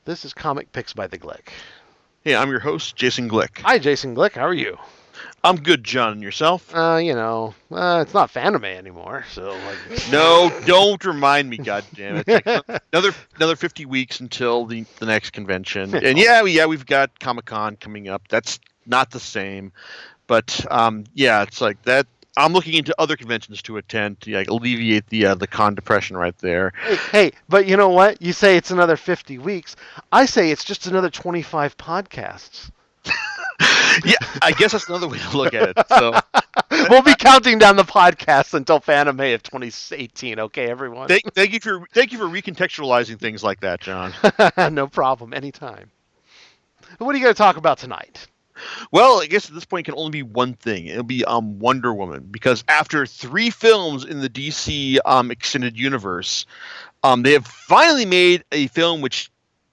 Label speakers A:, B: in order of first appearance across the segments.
A: This is Comic Picks by the Glick.
B: Hey, I'm your host, Jason Glick.
A: Hi, Jason Glick. How are you?
B: I'm good, John. And yourself?
A: It's not Fanime anymore, so
B: No, don't remind me, goddammit. It's like another 50 weeks until the next convention. And we've got Comic-Con coming up. That's not the same. But it's like that. I'm looking into other conventions to attend to alleviate the con depression right there.
A: Hey, but you know what? You say it's another 50 weeks. I say it's just another 25 podcasts.
B: Yeah, I guess that's another way to look at it. So
A: we'll be counting down the podcasts until Fanime of 2018. Okay, everyone.
B: Thank you for recontextualizing things like that, John.
A: No problem. Anytime. What are you going to talk about tonight?
B: Well, I guess at this point it can only be one thing. It'll be Wonder Woman, because after 3 films in the DC extended universe, they have finally made a film which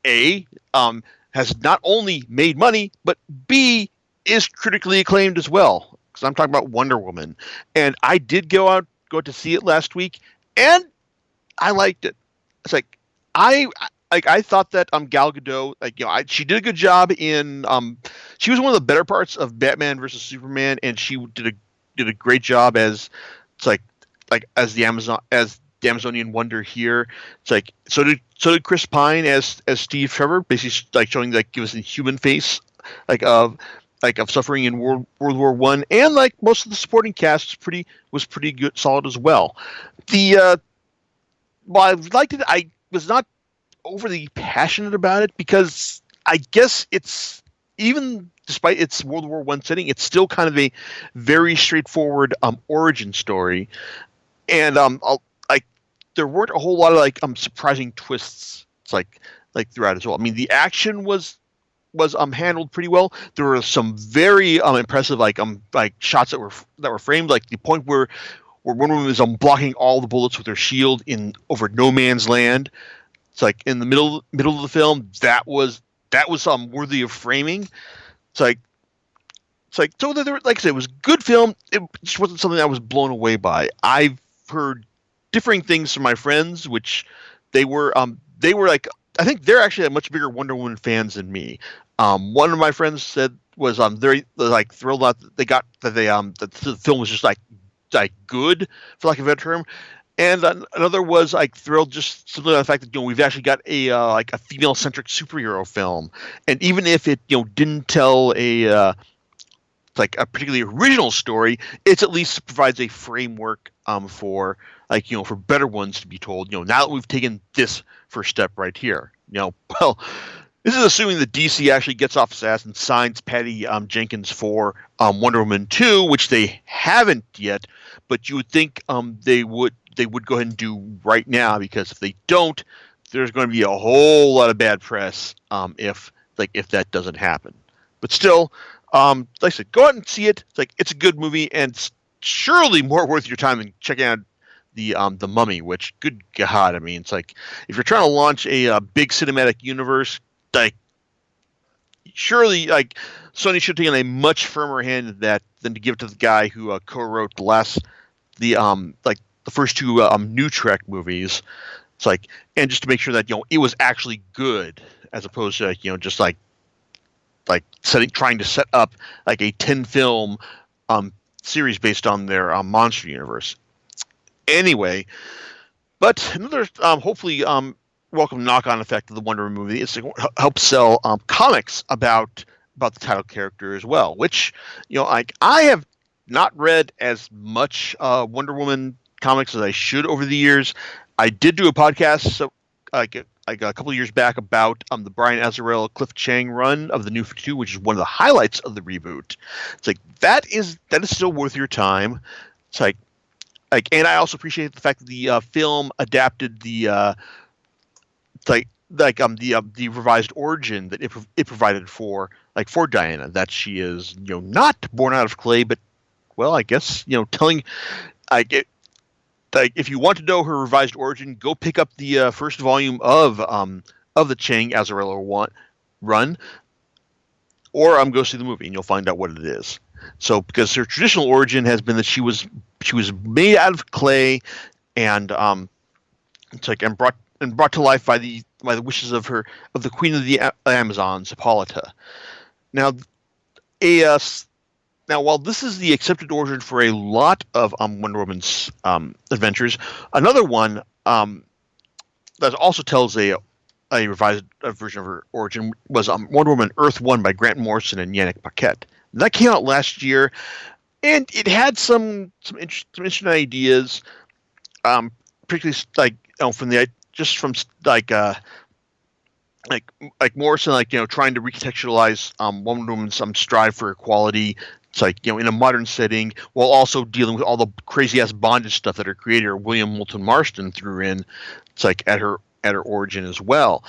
B: A has not only made money, but B is critically acclaimed as well. Because I'm talking about Wonder Woman, and I did go to see it last week, and I liked it. It's like I thought that Gal Gadot, she did a good job in she was one of the better parts of Batman versus Superman, and she did a great job as as the Amazonian Wonder here. It's like so did Chris Pine as Steve Trevor, basically showing give us a human face of suffering in World War One, and most of the supporting cast was pretty good, solid as well. I liked it. I was not overly passionate about it because I guess it's, even despite its World War One setting, it's still kind of a very straightforward origin story, and there weren't a whole lot of surprising twists. It's throughout as well. I mean, the action was handled pretty well. There were some very impressive shots that were framed, like the point where Wonder Woman is blocking all the bullets with her shield over no man's land. It's in the middle of the film. That was worthy of framing. So there, like I said, it was a good film. It just wasn't something I was blown away by. I've heard differing things from my friends, which they were I think they're actually much bigger Wonder Woman fans than me. One of my friends was very thrilled that that the film was just good, for lack of a better term. And another was thrilled just simply on the fact that we've actually got a female-centric superhero film, and even if it didn't tell a particularly original story, it at least provides a framework for for better ones to be told. Now that we've taken this first step right here, well, this is assuming that DC actually gets off its ass and signs Patty Jenkins for Wonder Woman 2, which they haven't yet, but you would think they would go ahead and do right now, because if they don't, there's going to be a whole lot of bad press if that doesn't happen. But still, like I said, go out and see it. It's a good movie, and it's surely more worth your time than checking out the Mummy. Which, good God, I mean, it's if you're trying to launch a big cinematic universe, surely Sony should have taken a much firmer hand in that than to give it to the guy who co-wrote the first 2 new Trek movies. It's and just to make sure that it was actually good, as opposed to just trying to set up a 10-film series based on their monster universe. Anyway, but another hopefully welcome knock-on effect of the Wonder Woman movie is to help sell comics about the title character as well, which I have not read as much Wonder Woman comics as I should over the years. I did do a podcast a couple of years back about the Brian Azzarello Cliff Chiang run of the New 52, which is one of the highlights of the reboot. It's that is still worth your time. It's and I also appreciate the fact that the film adapted the revised origin that it provided for Diana, that she is not born out of clay, but, well, I guess telling if you want to know her revised origin, go pick up the first volume of the Chiang Azzarello run, or go see the movie and you'll find out what it is. So, because her traditional origin has been that she was made out of clay, and and and brought to life by the wishes of the Queen of the Amazons, Hippolyta. Now, a now while this is the accepted origin for a lot of Wonder Woman's adventures, another one that also tells a revised version of her origin was Wonder Woman Earth 1 by Grant Morrison and Yannick Paquette. That came out last year, and it had some interesting ideas, particularly from the just from Morrison, trying to recontextualize Wonder Woman's strive for equality. It's in a modern setting, while also dealing with all the crazy ass bondage stuff that her creator William Moulton Marston threw in. It's at her origin as well.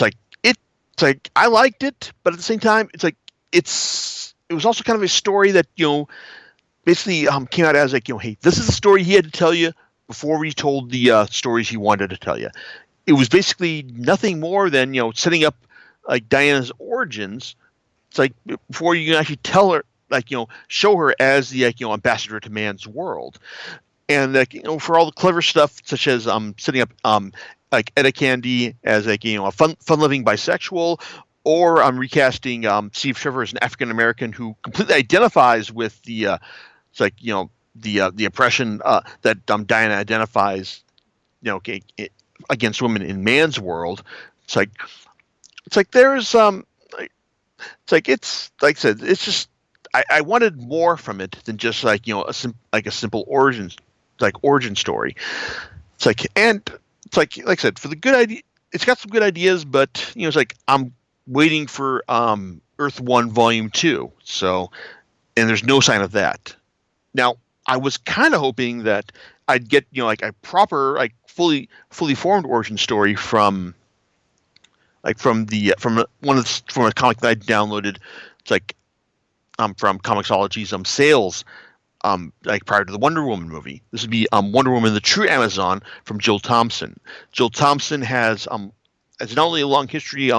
B: I liked it, but at the same time, it was also kind of a story that basically came out as hey, this is a story he had to tell you before he told the stories he wanted to tell you. It was basically nothing more than setting up Diana's origins. It's before you can actually tell her, show her as the ambassador to man's world, and for all the clever stuff such as setting up Etta Candy as a fun-loving bisexual, or recasting Steve Trevor as an African American who completely identifies with the the oppression that Diana identifies against women in man's world. It's like there's it's like I said, it's just I wanted more from it than just a simple origin story. It's like I said, for the good idea, it's got some good ideas, but I'm waiting for Earth 1 Volume 2. So, and there's no sign of that. Now, I was kind of hoping that I'd get a proper fully formed origin story from a comic that I downloaded. It's from Comixology's sales prior to the Wonder Woman movie. This would be Wonder Woman: The True Amazon from Jill Thompson. Jill Thompson has not only a long history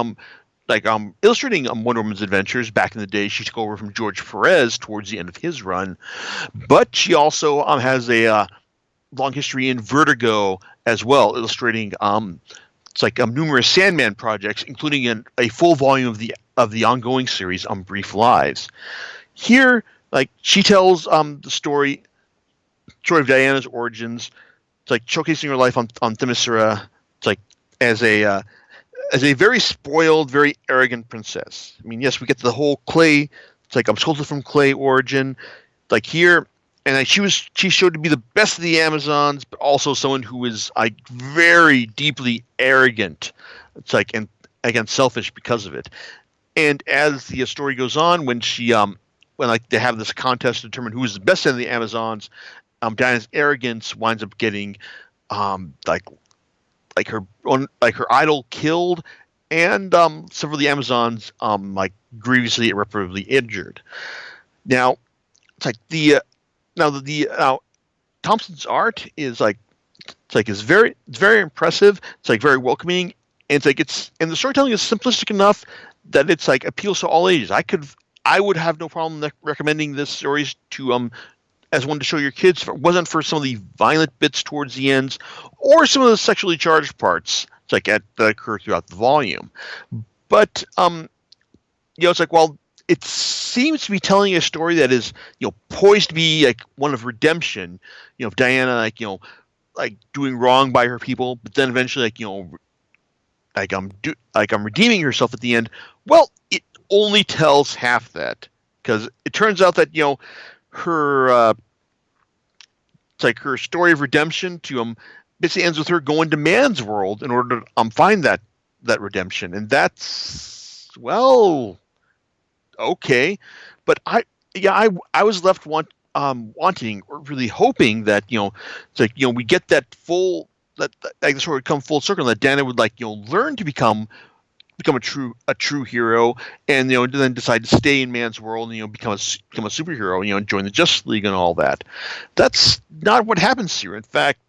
B: illustrating Wonder Woman's adventures. Back in the day, she took over from George Perez towards the end of his run, but she also has a long history in Vertigo as well, illustrating numerous Sandman projects, including a full volume of the ongoing series Brief Lives. Here, she tells the story of Diana's origins. It's showcasing her life on Themyscira. It's as a very spoiled, very arrogant princess. I mean, yes, we get the whole clay. It's I'm sculpted from clay origin. Here, and she showed to be the best of the Amazons, but also someone who is very deeply arrogant. It's and again selfish because of it. And as the story goes on, when she when they have this contest to determine who is the best of the Amazons, Diana's arrogance winds up getting her idol killed, and several of the Amazons grievously irreparably injured. Now it's Thompson's art is it's very impressive. It's very welcoming, and and the storytelling is simplistic enough that it's appeals to all ages. I would have no problem recommending this series to as one to show your kids if it wasn't for some of the violent bits towards the ends or some of the sexually charged parts that occur throughout the volume. But while it seems to be telling a story that is poised to be one of redemption, of Diana doing wrong by her people, but then eventually redeeming herself at the end. Well, it only tells half that, because it turns out that her her story of redemption to basically ends with her going to man's world in order to find that redemption, and that's okay. But I was left wanting or really hoping that we get that full that the story would come full circle, and that Diana would learn to become a true hero, and then decide to stay in man's world and become a superhero, and join the Justice League and all that. That's not what happens here. In fact,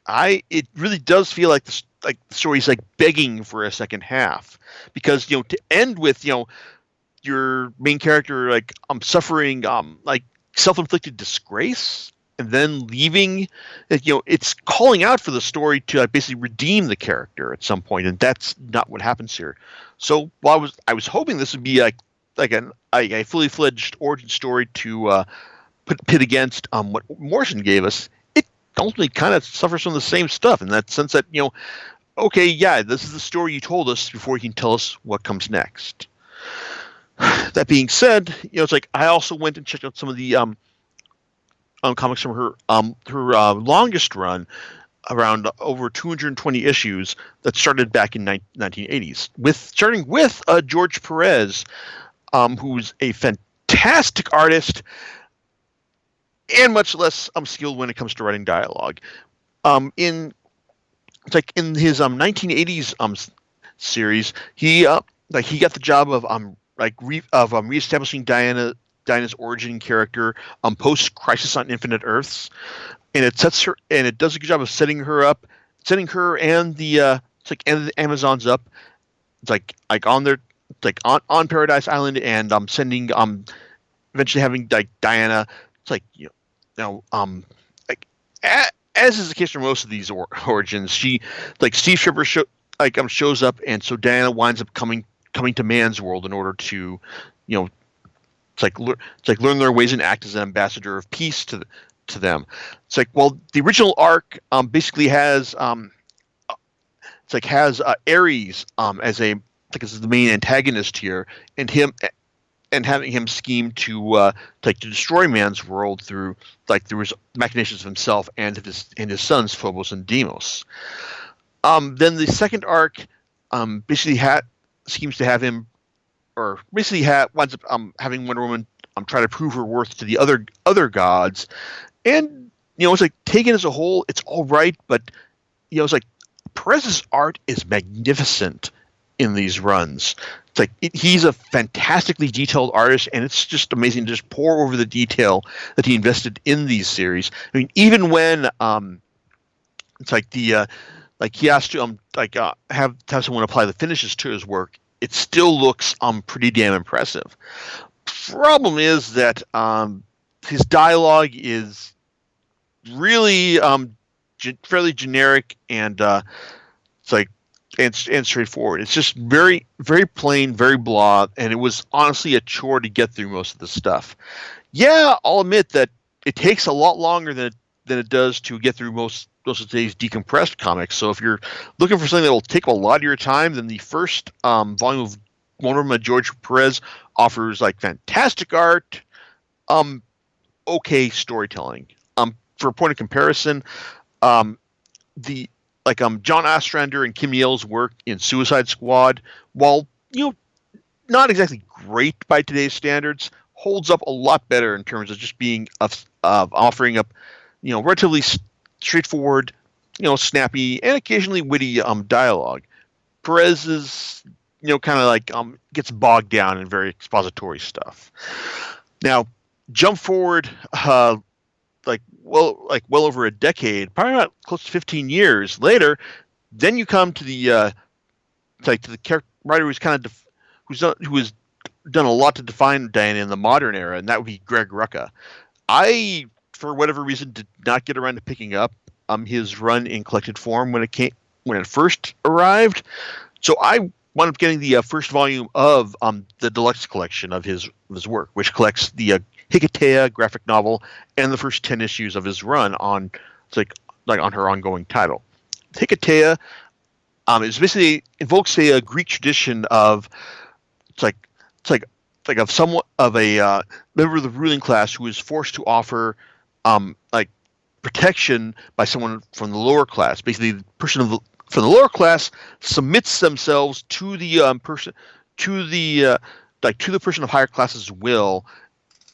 B: it really does feel like the story's begging for a second half, because to end with your main character suffering self-inflicted disgrace, and then leaving. It's calling out for the story to basically redeem the character at some point, and that's not what happens here. So while I was hoping this would be a fully fledged origin story to pit against what Morrison gave us, it ultimately kind of suffers from the same stuff in that sense that okay, yeah, this is the story you told us before you can tell us what comes next. That being said, it's like I also went and checked out some of the comics from her longest run, around over 220 issues that started back in 1980s, starting with George Perez, who's a fantastic artist and much less skilled when it comes to writing dialogue. In It's like in his 1980s series, he got the job of reestablishing Diana's origin character post Crisis on Infinite Earths, and it does a good job of setting her and the Amazons up. It's like on their on Paradise Island, and sending eventually having Diana. It's like now as is the case for most of these origins, Steve Tripper shows up, and so Diana winds up coming to man's world in order to, learn their ways and act as an ambassador of peace to them. It's like, well, the original arc basically has Ares as as the main antagonist here, and having him scheme to destroy man's world through his machinations of himself and his sons Phobos and Deimos. Then the second arc basically schemes to have him, or basically winds up having Wonder Woman try to prove her worth to the other gods, and it's like, taken as a whole, it's all right, but it's like Perez's art is magnificent in these runs. It's like he's a fantastically detailed artist, and it's just amazing to just pour over the detail that he invested in these series. I mean, even when it's like the he has to have someone apply the finishes to his work, it still looks pretty damn impressive. Problem is that his dialogue is really fairly generic, and it's like and straightforward. It's just very, very plain, very blah, and it was honestly a chore to get through most of the stuff. Yeah, I'll admit that it takes a lot longer than it does to get through most of today's decompressed comics. So if you're looking for something that will take a lot of your time, then the first volume of Wonder Woman George Perez offers fantastic art, okay storytelling. For a point of comparison, the John Ostrander and Kim Yale's work in Suicide Squad, while not exactly great by today's standards, holds up a lot better in terms of just being offering up relatively straightforward, snappy and occasionally witty dialogue. Perez is kind of gets bogged down in very expository stuff. Now jump forward well over a decade, probably about close to 15 years later, then you come to the to the character writer who has done a lot to define Diana in the modern era, and that would be Greg Rucka. I, for whatever reason, did not get around to picking up his run in collected form when it first arrived. So I wound up getting the first volume of the deluxe collection of his work, which collects the Hikatea graphic novel and the first 10 issues of his run on on her ongoing title. Hikatea is basically invokes a Greek tradition of of somewhat of a member of the ruling class who is forced to offer protection by someone from the lower class. Basically, the person from the lower class submits themselves to the person of higher class's will.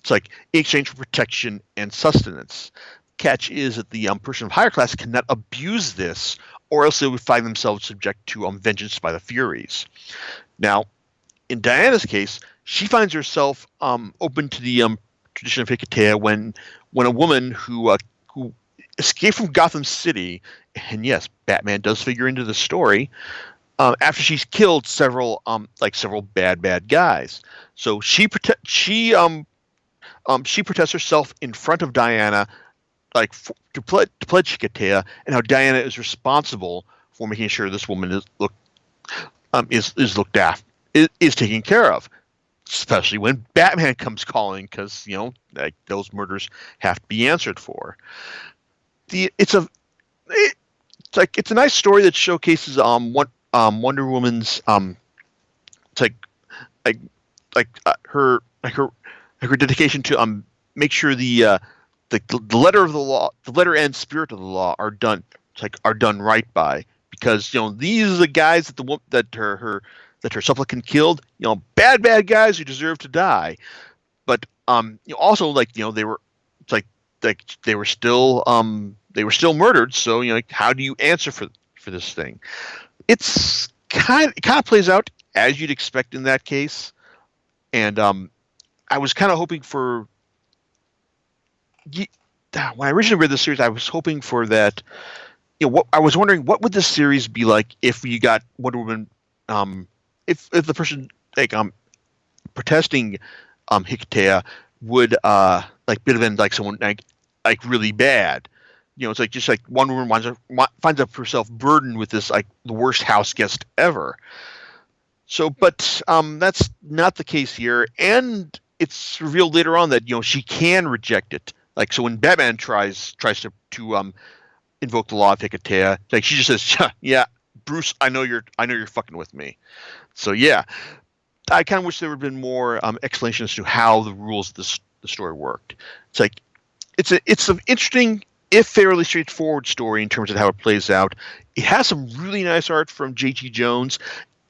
B: It's in exchange for protection and sustenance. Catch is that the person of higher class cannot abuse this, or else they would find themselves subject to vengeance by the Furies. Now, in Diana's case, she finds herself open to the tradition of Hikatea when a woman who escaped from Gotham City, and yes, Batman does figure into the story, after she's killed several bad guys. So she protects herself in front of Diana to pledge Hikatea, and how Diana is responsible for making sure this woman is looked after, is taken care of, especially when Batman comes calling, because like those murders have to be answered for. It's a it's a nice story that showcases Wonder Woman's it's like her dedication to make sure the letter of the law, the letter and spirit of the law are done right by, because these are the guys that her supplicant killed, bad guys who deserve to die. But also, like, they were, it's like they were still murdered. So like, how do you answer for this thing? It kind of plays out as you'd expect in that case. And I was kind of hoping for, when I originally read the series, I was hoping for that. I was wondering, what would this series be like if you got Wonder Woman, if the person like protesting Hikatea would like been like someone like really bad. It's like, just like Wonder Woman finds up herself burdened with this, like, the worst house guest ever. So, but that's not the case here, and it's revealed later on that she can reject it. Like, so when Batman tries to invoke the law of Hikatea, like, she just says, "Yeah, Bruce, I know you're fucking with me." So yeah, I kind of wish there would have been more explanation as to how the rules of the story worked. It's like it's an interesting, if fairly straightforward story in terms of how it plays out. It has some really nice art from J.G. Jones,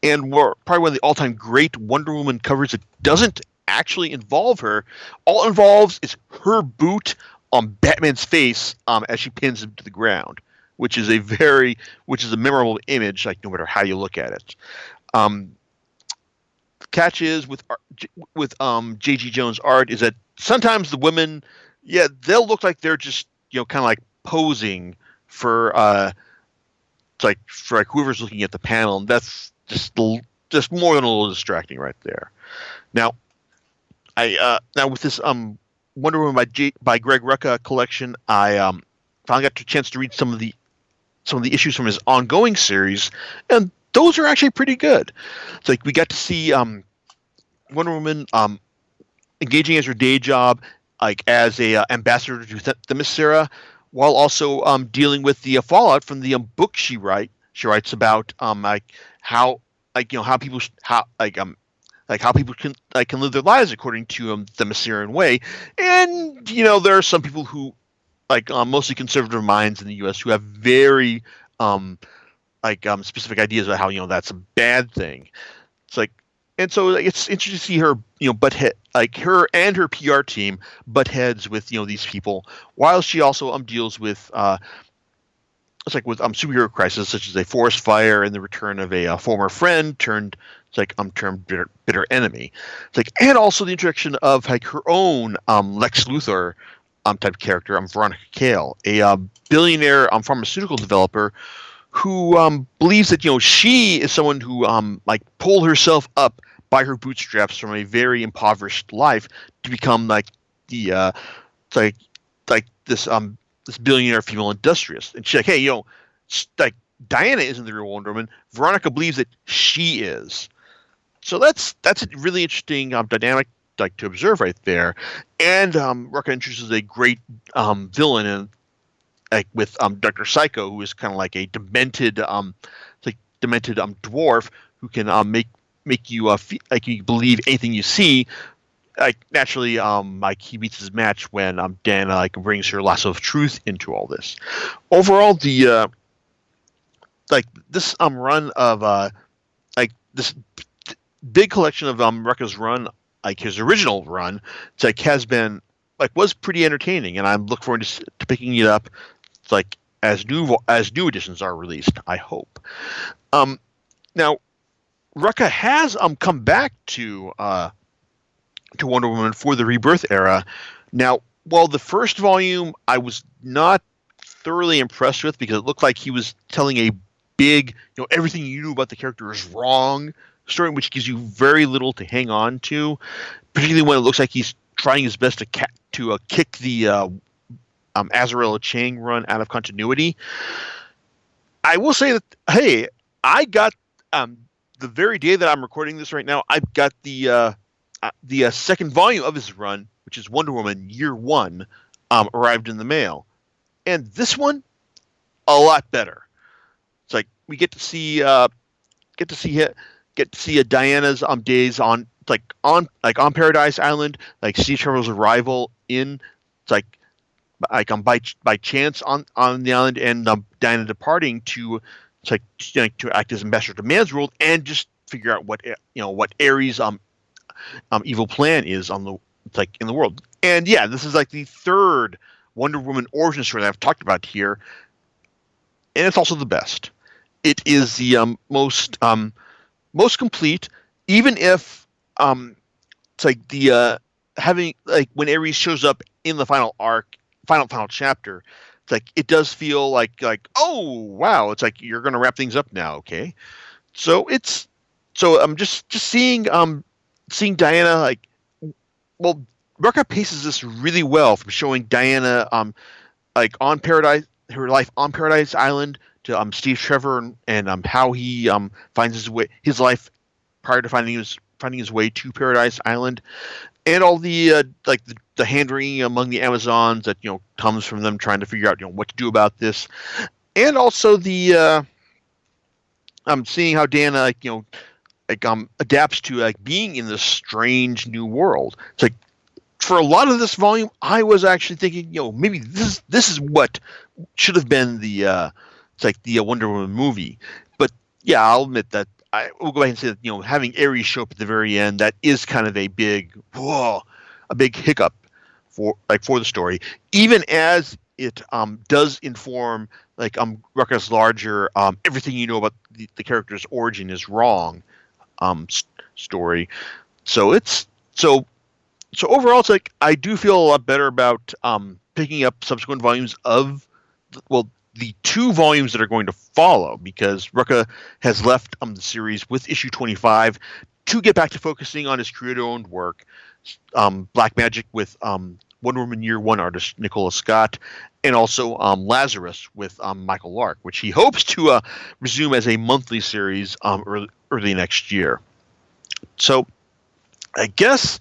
B: and probably one of the all-time great Wonder Woman covers that doesn't actually involve her. All it involves is her boot on Batman's face as she pins him to the ground, which is a memorable image, like, no matter how you look at it. Catch is with J.G. Jones art is that sometimes the women, yeah, they'll look like they're just kind of like posing for for whoever's looking at the panel, and that's just more than a little distracting right there. Now, now with this Wonder Woman by Greg Rucka collection, I finally got a chance to read some of the issues from his ongoing series, and those are actually pretty good. It's like we got to see Wonder Woman engaging as her day job, like as a ambassador to Themyscira, while also dealing with the fallout from the book she writes about how people can live their lives according to the Themysciran way. And there are some people who, mostly conservative minds in the U.S., who have very specific ideas about how that's a bad thing. It's like, and so it's interesting to see her her and her PR team butt heads with these people, while she also deals with superhero crises such as a forest fire and the return of a former friend turned bitter enemy. It's like, and also the introduction of her own Lex Luthor type character, Veronica Cale, a billionaire pharmaceutical developer who believes that she is someone who pulled herself up by her bootstraps from a very impoverished life to become this billionaire female industrialist. And she's like, hey, Diana isn't the real Wonder Woman. Veronica believes that she is. So that's a really interesting dynamic to observe right there. And Rucka introduces a great villain in with Dr. Psycho, who is kind of like a demented dwarf who can make you you believe anything you see. Naturally, he beats his match when Dana brings her lasso of truth into all this. Overall, the this run of this big collection of Rucka's run, his original run, has been was pretty entertaining, and I'm looking forward to picking it up as new editions are released, I hope. Now, Rucka has come back to Wonder Woman for the Rebirth era. Now, while the first volume I was not thoroughly impressed with, because it looked like he was telling a big, everything you knew about the character is wrong story, which gives you very little to hang on to, particularly when it looks like he's trying his best to kick the Azzarello Chiang run out of continuity. I will say that, hey, I got the very day that I'm recording this right now, I've got the second volume of his run, which is Wonder Woman Year One, arrived in the mail, and this one a lot better. It's like we get to see it, get to see Diana's days on on Paradise Island, like Steve Trevor's arrival in it's by chance on the island, and Diana departing to to act as ambassador to Man's World and just figure out what Ares evil plan is on the in the world. And yeah, this is like the third Wonder Woman origin story that I've talked about here, and it's also the best. It is the most complete, even if it's like the having like when Ares shows up in the final arc, final chapter. It's like it does feel like oh wow, it's like you're gonna wrap things up now, okay? So I'm just seeing Diana well, Rucka paces this really well from showing Diana on Paradise, her life on Paradise Island, to Steve Trevor and how he finds his life prior to finding his way to Paradise Island, and all the the hand wringing among the Amazons that comes from them trying to figure out what to do about this, and also the seeing how Diana adapts to being in this strange new world. It's like for a lot of this volume, I was actually thinking, maybe this is what should have been the the Wonder Woman movie. But yeah, I'll admit that I will go ahead and say that having Ares show up at the very end, that is kind of a big hiccup for the story, even as it does inform Rucka's larger everything you know about the character's origin is wrong story. So overall, it's like I do feel a lot better about picking up subsequent volumes of the two volumes that are going to follow, because Rucka has left the series with issue 25 to get back to focusing on his creator-owned work, Black Magic with Wonder Woman Year One artist Nicola Scott, and also Lazarus with Michael Lark, which he hopes to resume as a monthly series early next year. So I guess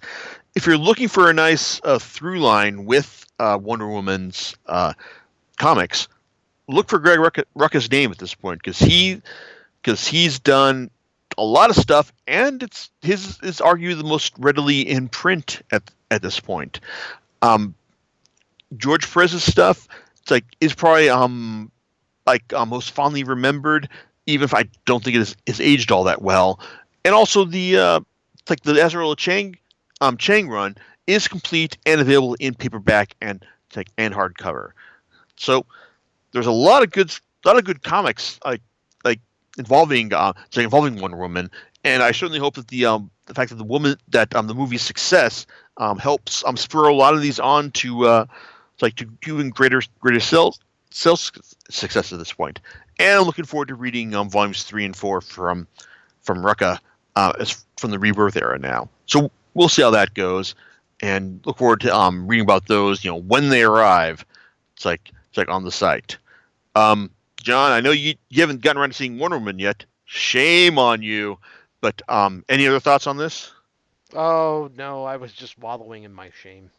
B: if you're looking for a nice through line with Wonder Woman's comics, look for Greg Rucka's name at this point, because he's done a lot of stuff, and it's his is arguably the most readily in print at this point. George Perez's stuff is probably most fondly remembered, even if I don't think it is aged all that well. And also the the Azzarello Chiang run is complete and available in paperback and hardcover. So there's a lot of good comics involving Wonder Woman, and I certainly hope that the fact that the movie's success helps spur a lot of these on to even greater sales success at this point. And I'm looking forward to reading volumes 3 and 4 from Rucka from the Rebirth era now. So we'll see how that goes, and look forward to reading about those when they arrive. It's on the site. John, I know you haven't gotten around to seeing Wonder Woman yet. Shame on you. But any other thoughts on this?
A: Oh no, I was just wallowing in my shame.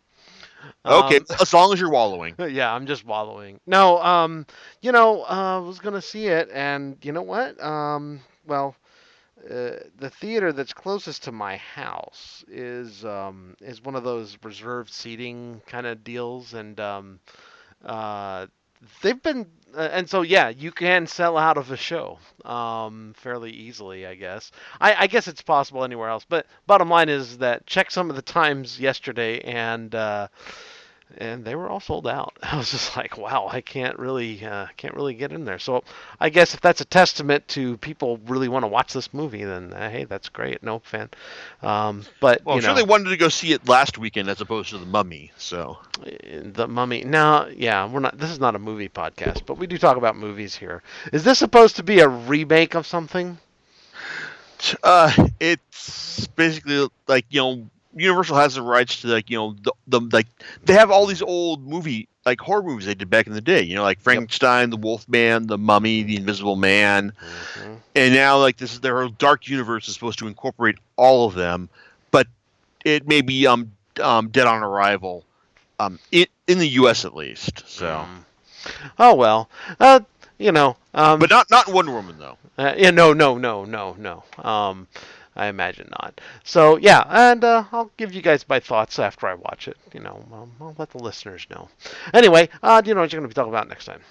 B: Okay, as long as you're wallowing.
A: Yeah, I'm just wallowing. No, I was gonna see it, and you know what? The theater that's closest to my house is one of those reserved seating kind of deals, and uh, they've been and so yeah, you can sell out of a show fairly easily, I guess. I guess it's possible anywhere else, but bottom line is that check some of the times yesterday, and they were all sold out. I was just like, wow, I can't really get in there. So I guess if that's a testament to people really want to watch this movie, then hey, that's great. No fan. But
B: I'm sure they wanted to go see it last weekend as opposed to The Mummy. So
A: The Mummy. No, yeah, we're not. This is not a movie podcast, but we do talk about movies here. Is this supposed to be a remake of something?
B: it's basically Universal has the rights to the like they have all these old horror movies they did back in the day. Like
A: Yep.
B: Frankenstein, the Wolfman, the Mummy, the Invisible Man,
A: Hmm.
B: and now this is their dark universe is supposed to incorporate all of them, but it may be dead on arrival, in the U.S. at least. So,
A: Mm. Oh well. You know.
B: but not Wonder Woman though.
A: Yeah. No. No. No. No. No. I imagine not. So yeah, and I'll give you guys my thoughts after I watch it. I'll let the listeners know. Anyway, do you know what you're going to be talking about next time?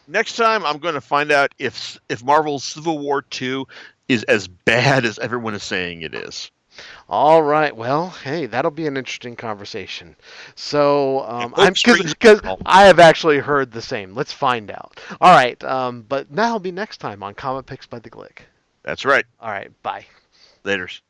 B: Next time, I'm going to find out if Marvel's Civil War 2 is as bad as everyone is saying it is.
A: All right. Well, hey, that'll be an interesting conversation. So,
B: And
A: I'm
B: hope springs
A: because
B: eternal.
A: I have actually heard the same. Let's find out. All right. But that'll be next time on Comic Picks by the Glick.
B: That's right.
A: All right. Bye.
B: Laters.